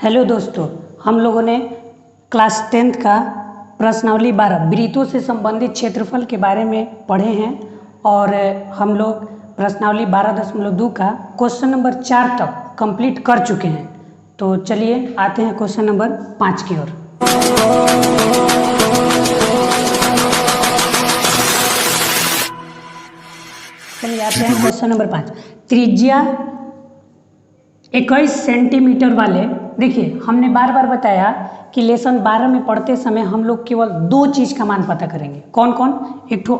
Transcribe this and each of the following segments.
Hello दोस्तों, हम लोगों ने क्लास 10th का प्रश्नावली 12 वृत्तों से संबंधित क्षेत्रफल के बारे में पढ़े हैं और हम लोग प्रश्नावली 12.2 का क्वेश्चन नंबर 4 तक कंप्लीट कर चुके हैं। तो चलिए आते हैं क्वेश्चन नंबर 5 की ओर। चलिए आते हैं क्वेश्चन नंबर 5। त्रिज्या 21 सेंटीमीटर वाले, देखिए हमने बार बार बताया कि लेसन 12 में पढ़ते समय हम लोग केवल दो चीज़ का मान पता करेंगे। कौन कौन? एक ठो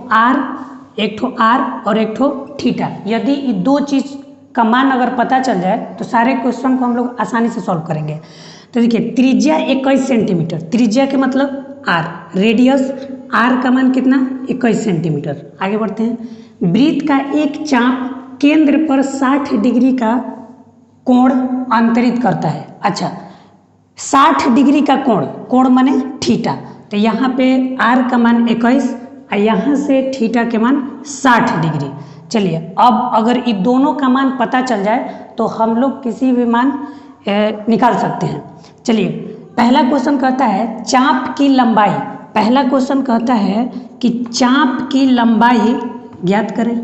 आर और एक ठो थीटा। यदि ये दो चीज़ का मान अगर पता चल जाए तो सारे क्वेश्चन को हम लोग आसानी से सॉल्व करेंगे। तो देखिए त्रिज्या 21 सेंटीमीटर, त्रिज्या के मतलब आर, रेडियस आर का मान कितना? 21 सेंटीमीटर। आगे बढ़ते हैं। वृत्त का एक चाप केंद्र पर 60 डिग्री का कोण अंतरित करता है। अच्छा, 60 डिग्री का कोण माने थीटा। तो यहाँ पे आर का मान 21 और यहाँ से थीटा के मान 60 डिग्री। चलिए अब अगर ये दोनों का मान पता चल जाए तो हम लोग किसी भी मान निकाल सकते हैं। चलिए पहला क्वेश्चन कहता है चाप की लंबाई। पहला क्वेश्चन कहता है कि चाप की लंबाई ज्ञात करें।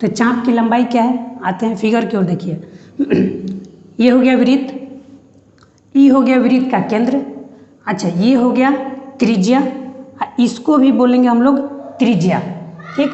तो चाप की लंबाई क्या है? आते हैं फिगर की ओर। देखिए ये हो गया वृत्त, ये हो गया वृत्त का केंद्र। अच्छा, ये हो गया त्रिज्या, इसको भी बोलेंगे हम लोग त्रिज्या। ठीक,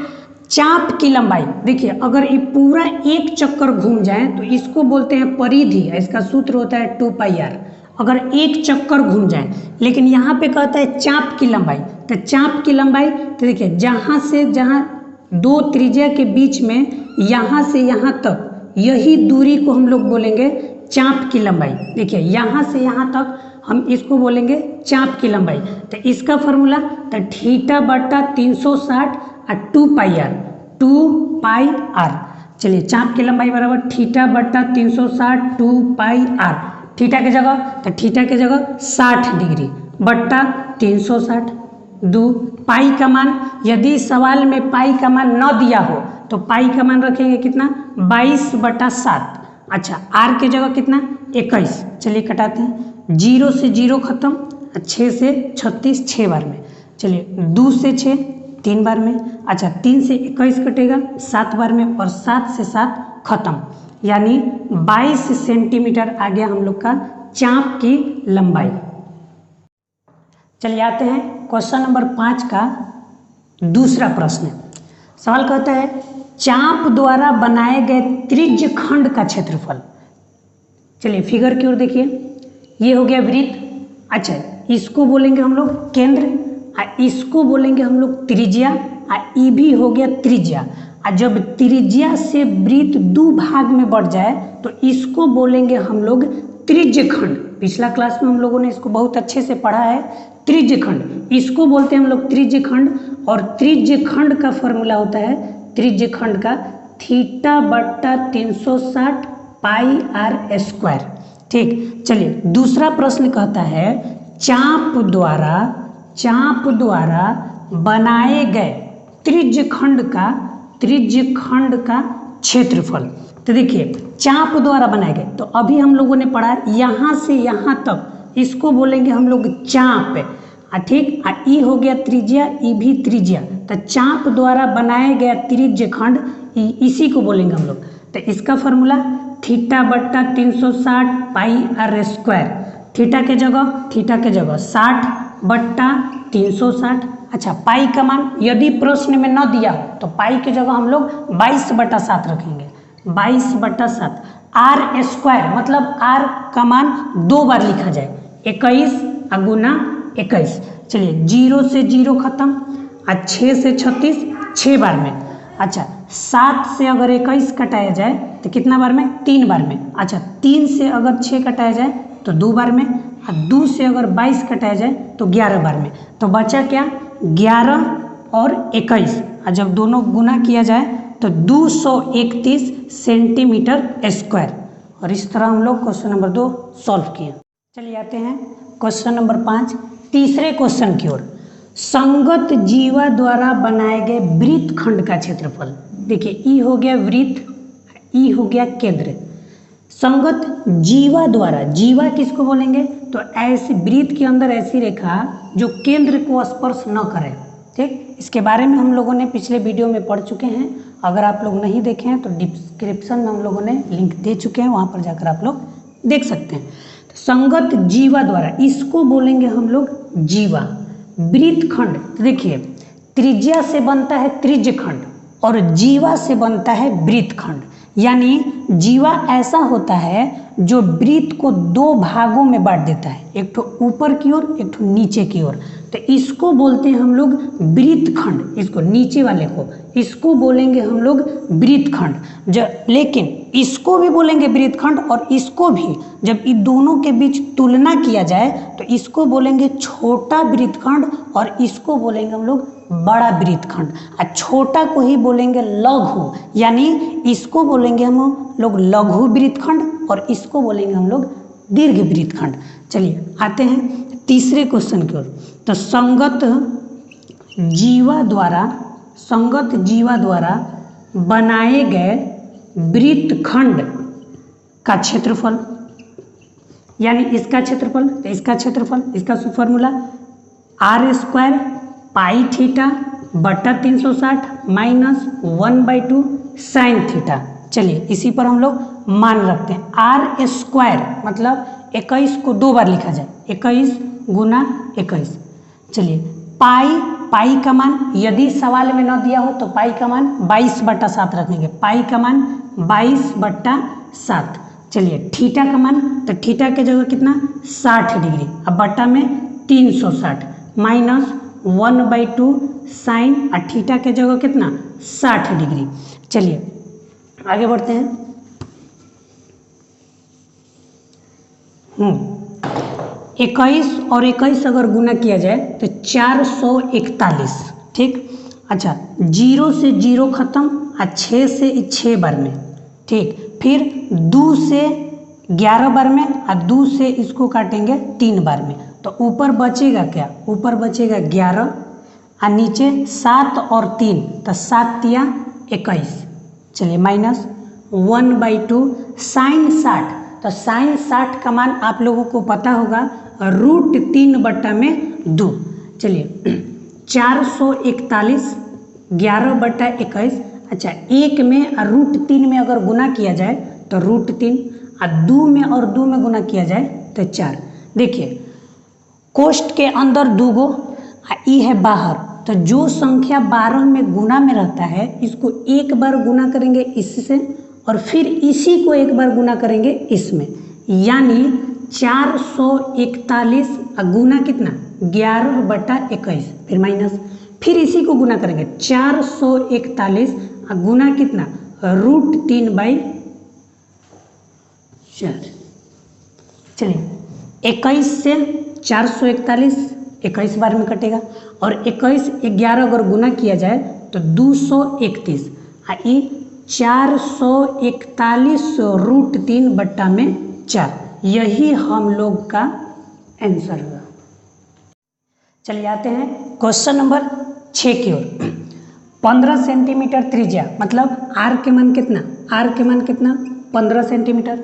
चाप की लंबाई देखिए अगर ये पूरा एक चक्कर घूम जाए तो इसको बोलते हैं परिधि। इसका सूत्र होता है 2πr। अगर एक चक्कर घूम जाए, लेकिन यहाँ पे कहता है चाप की लंबाई। तो चाप की लंबाई तो देखिए जहाँ से जहाँ दो त्रिज्या के बीच में यहाँ से यहाँ तक, यही दूरी को हम लोग बोलेंगे चाप की लंबाई। देखिए यहाँ से यहाँ तक हम इसको बोलेंगे चाप की लंबाई। तो इसका फॉर्मूला तो थीटा बटा 360 और 2πr। चलिए चाप की लंबाई बराबर थीटा बटा 360 2πr। थीटा की जगह तो थीटा की जगह 60 डिग्री बट्टा 360 2 पाई का मान, यदि सवाल में पाई का मान न दिया हो तो पाई का मान रखेंगे कितना? 22/7। अच्छा, आर की जगह कितना? 21। चलिए कटाते हैं। 0 से 0 खत्म, 6 से 36 6 बार में। चलिए 2 से 6 3 बार में। अच्छा 3 से 21 कटेगा 7 बार में और 7 से 7 खत्म, यानी 22 सेंटीमीटर आ गया हम लोग का चाप की लंबाई। चलिए आते हैं क्वेश्चन नंबर 5 का दूसरा प्रश्न। सवाल कहता है चाप द्वारा बनाए गए त्रिज्य खंड का क्षेत्रफल। चलिए फिगर की ओर देखिए, ये हो गया वृत्त। अच्छा, इसको बोलेंगे हम लोग केंद्र और इसको बोलेंगे हम लोग त्रिज्या और ये भी हो गया त्रिज्या। और जब त्रिज्या से वृत्त दो भाग में बढ़ जाए तो इसको बोलेंगे हम लोग त्रिज्य खंड। पिछला क्लास में हम लोगों ने इसको बहुत अच्छे से पढ़ा है। त्रिज्य खंड इसको बोलते हैं हम लोग त्रिज्य खंड, और त्रिज्य खंड का फॉर्मूला होता है त्रिज्य खंड का थीटा बट्टा 360 πr²। ठीक, चलिए दूसरा प्रश्न कहता है चाप द्वारा बनाए गए त्रिज्य खंड का क्षेत्रफल। तो देखिए चाप द्वारा बनाए गए, तो अभी हम लोगों ने पढ़ा यहाँ से यहाँ तक, इसको बोलेंगे हम लोग चाप। ठीक, ई हो गया त्रिज्या, ई भी त्रिज्या। तो चाप द्वारा बनाया गया त्रिज्य खंड इसी को बोलेंगे हम लोग। तो इसका फॉर्मूला थीटा बट्टा 360 πr²। थीटा के जगह 60 बट्टा 360। अच्छा, पाई का मान यदि प्रश्न में न दिया हो तो पाई की जगह हम लोग 22/7 रखेंगे। 22/7 r² मतलब आर का मान 2 बार लिखा जाए, 21 गुना 21। चलिए 0 से 0 खत्म और 6 से 36 6 बार में। अच्छा 7 से अगर 21 कटाया जाए तो कितना बार में? 3 बार में। अच्छा 3 से अगर 6 कटाया जाए तो 2 बार में, और 2 से अगर 22 कटाया जाए तो 11 बार में। तो बचा क्या? 11 और 21, और जब दोनों गुना किया जाए तो 231 सेंटीमीटर²। और इस तरह हम लोग क्वेश्चन नंबर 2 सॉल्व किए। चलिए आते हैं क्वेश्चन नंबर 5 तीसरे क्वेश्चन की ओर। संगत जीवा द्वारा बनाए गए वृत्त खंड का क्षेत्रफल। देखिए ई हो गया वृत्त, ई हो गया केंद्र। संगत जीवा द्वारा, जीवा किसको बोलेंगे? तो ऐसी वृत्त के अंदर ऐसी रेखा जो केंद्र को स्पर्श न करे। ठीक, इसके बारे में हम लोगों ने पिछले वीडियो में पढ़ चुके हैं। अगर आप लोग नहीं देखे हैं तो डिस्क्रिप्शन में हम लोगों ने लिंक दे चुके हैं, वहाँ पर जाकर आप लोग देख सकते हैं। तो संगत जीवा द्वारा इसको बोलेंगे हम लोग जीवा। वृत्तखंड, तो देखिए त्रिज्या से बनता है त्रिज्यखंड और जीवा से बनता है वृत्तखंड। यानी जीवा ऐसा होता है जो वृत्त को दो भागों में बांट देता है, एक तो ऊपर की ओर एक तो नीचे की ओर। तो इसको बोलते हैं हम लोग वृत्तखंड, इसको नीचे वाले को इसको बोलेंगे हम लोग वृत्तखंड। लेकिन इसको भी बोलेंगे वृत्तखंड और इसको भी, जब इन दोनों के बीच तुलना किया जाए तो इसको बोलेंगे छोटा वृत्तखंड और इसको बोलेंगे हम लोग बड़ा वृत्तखंड। और छोटा को ही बोलेंगे लघु, यानी इसको बोलेंगे हम लोग लघु वृत्तखंड और इसको बोलेंगे हम लोग दीर्घ वृत्तखंड। चलिए आते हैं तीसरे क्वेश्चन की ओर। तो संगत जीवा द्वारा बनाए गए वृत्तखंड का क्षेत्रफल, यानी इसका क्षेत्रफल, तो इसका क्षेत्रफल, इसका फॉर्मूला r² पाई थीटा बटा 360 माइनस 1/2 साइन थीटा। चलिए इसी पर हम लोग मान रखते हैं। r² मतलब 21 को 2 बार लिखा जाए, 21 गुना 21। चलिए पाई का मान यदि सवाल में न दिया हो तो पाई का मान 22/7 रखेंगे, पाई का मान 22/7। चलिए थीटा का मान, तो थीटा के जगह कितना 60 डिग्री, अब बटा में 360 माइनस 1/2 साइन, और थीटा के जगह कितना 60 डिग्री। चलिए आगे बढ़ते हैं। 21 और 21 अगर गुना किया जाए तो 441। ठीक, अच्छा 0 से 0 खत्म और 6 से 6 बार में। ठीक, फिर 2 से 11 बार में और 2 से इसको काटेंगे 3 बार में, तो ऊपर बचेगा क्या? ऊपर बचेगा 11 और नीचे 7 और 3, तो 7 तिया 21। चलिए माइनस 1/2 साइन 60, तो साइन 60 का मान आप लोगों को पता होगा √3/2। चलिए 441 11/21। अच्छा 1 में और √3 में अगर गुना किया जाए तो √3, और 2 में और 2 में गुना किया जाए तो 4। देखिए कोष्ठ के अंदर 2 गो ई है बाहर, तो जो संख्या 12 में गुना में रहता है इसको एक बार गुना करेंगे इससे और फिर इसी को एक बार गुना करेंगे इसमें, यानी 441 गुना कितना 11/21, फिर माइनस, फिर इसी को गुना करेंगे 441 गुना कितना √3/4। चलिए 21 से 441 21 बार में कटेगा और 21 11 अगर गुना किया जाए तो 231, ये 441 √3/4, यही हम लोग का आंसर होगा। चलिए आते हैं क्वेश्चन नंबर 6 की ओर। 15 सेंटीमीटर त्रिज्या, मतलब r के मान कितना, r के मान कितना 15 सेंटीमीटर।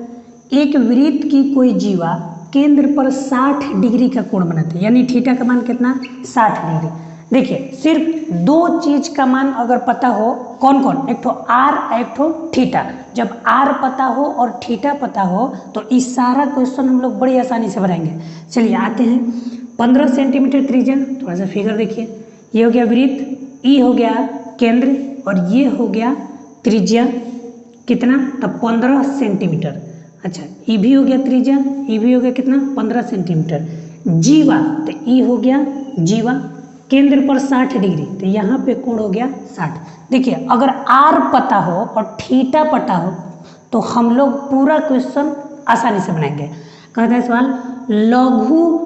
एक वृत्त की कोई जीवा केंद्र पर 60 डिग्री का कोण बनाते हैं, यानी थीटा का मान कितना 60 डिग्री। देखिए सिर्फ 2 चीज का मान अगर पता हो, कौन कौन, एक तो r एक तो थीटा। जब r पता हो और थीटा पता हो तो इस सारा क्वेश्चन हम लोग बड़ी आसानी से बनाएंगे। चलिए आते हैं 15 सेंटीमीटर त्रिज्या, थोड़ा सा फिगर देखिए, ये हो गया वृत्त, ई हो गया केंद्र और ये हो गया त्रिज्या कितना, तब 15 सेंटीमीटर। अच्छा ई भी हो गया त्रिज्या, ई भी हो गया कितना 15 सेंटीमीटर। जीवा, तो ई हो गया जीवा, केंद्र पर 60 डिग्री, तो यहाँ पे कोण हो गया 60। देखिए अगर r पता हो और थीटा पता हो तो हम लोग पूरा क्वेश्चन आसानी से बनाएंगे। कहता है सवाल लघु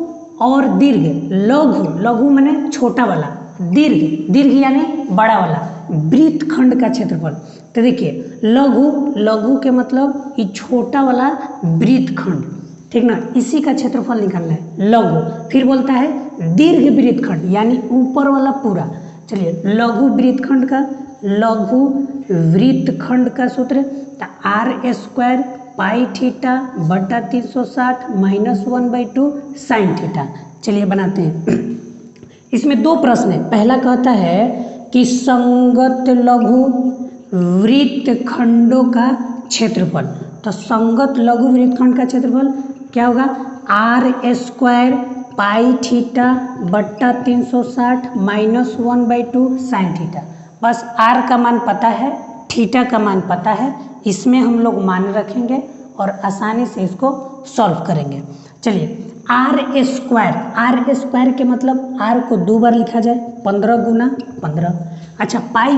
और दीर्घ, लघु माने छोटा वाला, दीर्घ यानी बड़ा वाला वृत्तखंड का क्षेत्रफल। तो देखिए लघु के मतलब ये छोटा वाला वृत्तखंड, ठीक ना, इसी का क्षेत्रफल निकालना है लघु। फिर बोलता है दीर्घ वृत्तखंड यानी ऊपर वाला पूरा। चलिए लघु वृत्तखंड का सूत्र r² पाई थीटा बटा 360 माइनस 1/2 साइन थीटा। चलिए बनाते हैं। इसमें दो प्रश्न है। पहला कहता है कि संगत लघु वृत्तखंडों का क्षेत्रफल। तो संगत लघु वृत्तखंड का क्षेत्रफल क्या होगा? आर स्क्वायर पाई थीटा बट्टा 360 माइनस 1/2 साइन थीटा। बस आर का मान पता है, थीटा का मान पता है, इसमें हम लोग मान रखेंगे और आसानी से इसको सॉल्व करेंगे। चलिए आर स्क्वायर के मतलब आर को दो बार लिखा जाए, 15 गुना 15। अच्छा पाई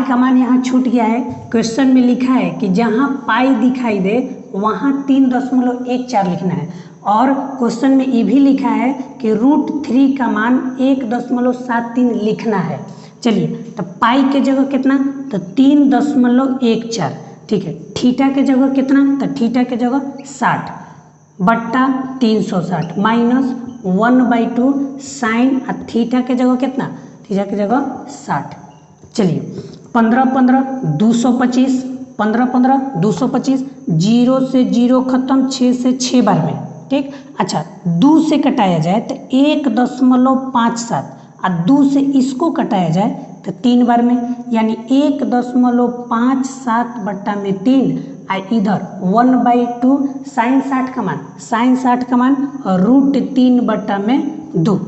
का मान यहाँ छूट गया है। क्वेश्चन में लिखा है कि जहाँ पाई दिखाई दे वहाँ 3.14 लिखना है, और क्वेश्चन में ये भी लिखा है कि √3 का मान 1.73 लिखना है। चलिए तो पाई के जगह कितना? तो 3.14। ठीक है। थीटा के जगह कितना? तो थीटा के जगह 60 बट्टा 360 माइनस 1/2 साइन, और थीटा के जगह कितना? थीटा के जगह 60। चलिए 15 225, 15 225, 0 से 0 खत्म, 6 से 6 बार में। ठीक। अच्छा 2 से कटाया जाए तो 1.57, और 2 से इसको कटाया जाए तो 3 बार में, यानी 1.57 बट्टा में 3, और इधर 1/2 साइन 60 का मान √3 बट्टा में 2।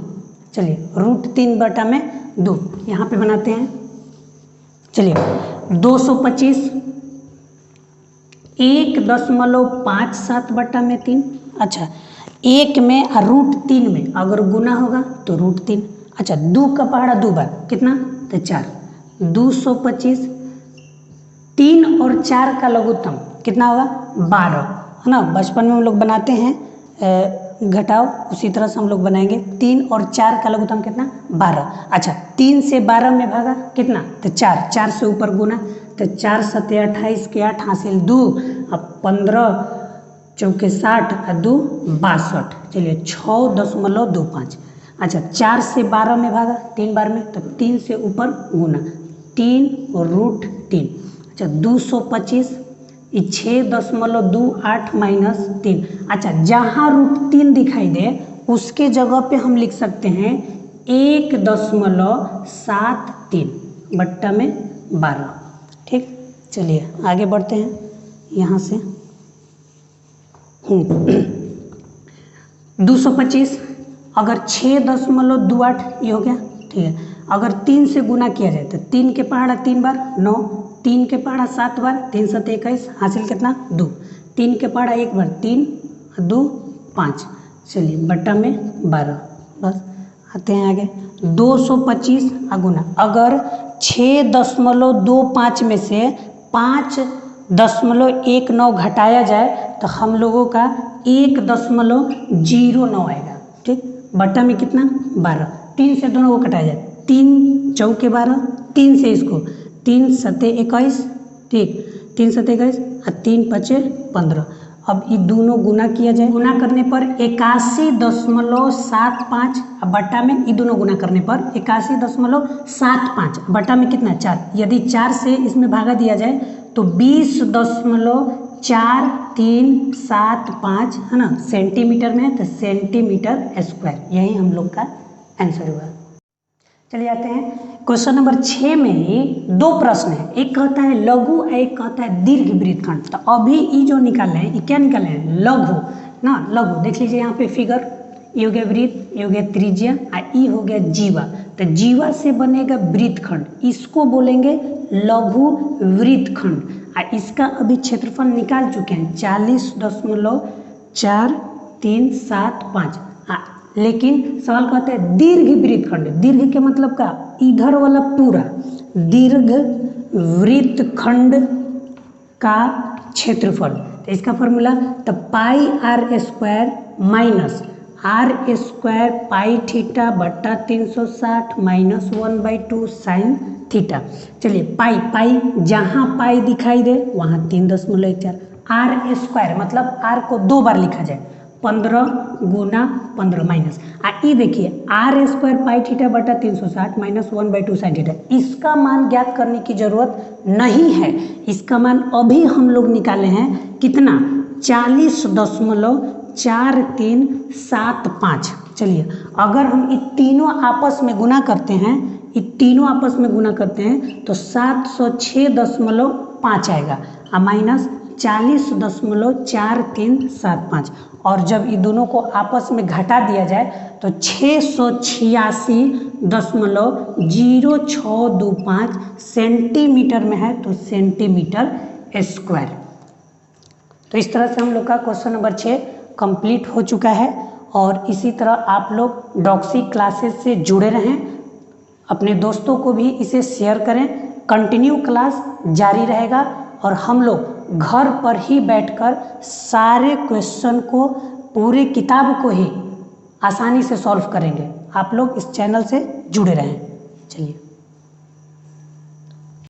चलिए √3 बट्टा में 2 यहाँ पे बनाते हैं। चलिए 225 1.57 बट्टा में 3। अच्छा 1 में और √3 में अगर गुना होगा तो √3। अच्छा 2 का पहाड़ा 2 बार कितना? तो 4। 225, 3 और 4 का लघुत्तम कितना होगा? 12, है ना। बचपन में हम लोग बनाते हैं घटाओ, उसी तरह से हम लोग बनाएंगे। 3 और 4 का लघुत्तम कितना? 12। अच्छा 3 से 12 में भागा कितना? तो 4 से ऊपर गुना, तो 4 7 28 के 8 हासिल 2, अब 15 चौके 60 और 2 62। चलिए 6.25। अच्छा 4 से 12 में भागा 3 बार में, तो 3 से ऊपर गुना, 3 और √3। अच्छा 225, 6.28 माइनस 3। अच्छा जहाँ √3 दिखाई दे उसके जगह पे हम लिख सकते हैं 1.73 बट्टा में 12। ठीक। चलिए आगे बढ़ते हैं यहाँ से। 225 अगर 6.28 ये हो गया। ठीक है। अगर 3 से गुना किया जाए तो 3 के पहाड़ा 3 बार 9, 3 के पहाड़ा 7 बार, 3 7 21 हासिल कितना? 2। 3 के पहाड़ा 1 बार 3, 2 5। चलिए बट्टा में 12। बस आते हैं आगे। 225 गुना, अगर 6.25 में से 5.19 घटाया जाए तो हम लोगों का 1.09 आएगा। ठीक। बट्टा में कितना? 12। 3 से दोनों को कटाया जाए, 3 चौके 12, 3 से इसको 3 7 21। ठीक। 3 7 21 और 3 5 15। अब ये दोनों गुना किया जाए, गुना करने पर 81.75, बट्टा में ये दोनों गुना करने पर 81.75, बट्टा में कितना? 4। यदि 4 से इसमें भागा दिया जाए तो 20.4375, है ना, सेंटीमीटर में, तो सेंटीमीटर स्क्वायर। यही हम लोग का आंसर हुआ। चलिए आते हैं क्वेश्चन नंबर 6 में ही 2 प्रश्न है। एक कहता है लघु और एक कहता है दीर्घ वृत्तखंड। तो अभी ये जो निकाले हैं ये क्या निकाले हैं? लघु ना। लघु देख लीजिए यहाँ पे फिगर, ये हो गया वृत्त, ये हो गया त्रिज्या, और ये हो गया जीवा। तो जीवा से बनेगा वृत्तखंड, इसको बोलेंगे लघु वृत्तखंड। और इसका अभी क्षेत्रफल निकाल चुके हैं 40.4375। लेकिन सवाल कहते हैं दीर्घ वृत्तखंड। दीर्घ के मतलब का इधर वाला पूरा दीर्घ वृत्तखंड का क्षेत्रफल। तो इसका फॉर्मूला तो pi r square minus r square pi theta बट्टा 360 माइनस 1/2 साइन थीटा। चलिए पाई जहाँ पाई दिखाई दे वहाँ 3.14। आर स्क्वायर मतलब आर को 2 बार लिखा जाए, 15 गुना 15 माइनस ई देखिए आर स्क्वायर पाई थीटा बटा 360 माइनस 1/2 साइन थीटा, इसका मान ज्ञात करने की जरूरत नहीं है। इसका मान अभी हम लोग निकाले हैं कितना, 40.4375। चलिए अगर हम ये तीनों आपस में गुना करते हैं, ये तीनों आपस में गुना करते हैं तो 706.5 आएगा माइनस 40.4375, और जब ये दोनों को आपस में घटा दिया जाए तो 686.0625 सेंटीमीटर में है, तो सेंटीमीटर स्क्वायर। तो इस तरह से हम लोग का क्वेश्चन नंबर 6 कंप्लीट हो चुका है। और इसी तरह आप लोग डॉक्सी क्लासेस से जुड़े रहें, अपने दोस्तों को भी इसे शेयर करें। कंटिन्यू क्लास जारी रहेगा और हम लोग घर पर ही बैठकर सारे क्वेश्चन को, पूरे किताब को ही आसानी से सॉल्व करेंगे। आप लोग इस चैनल से जुड़े रहें। चलिए।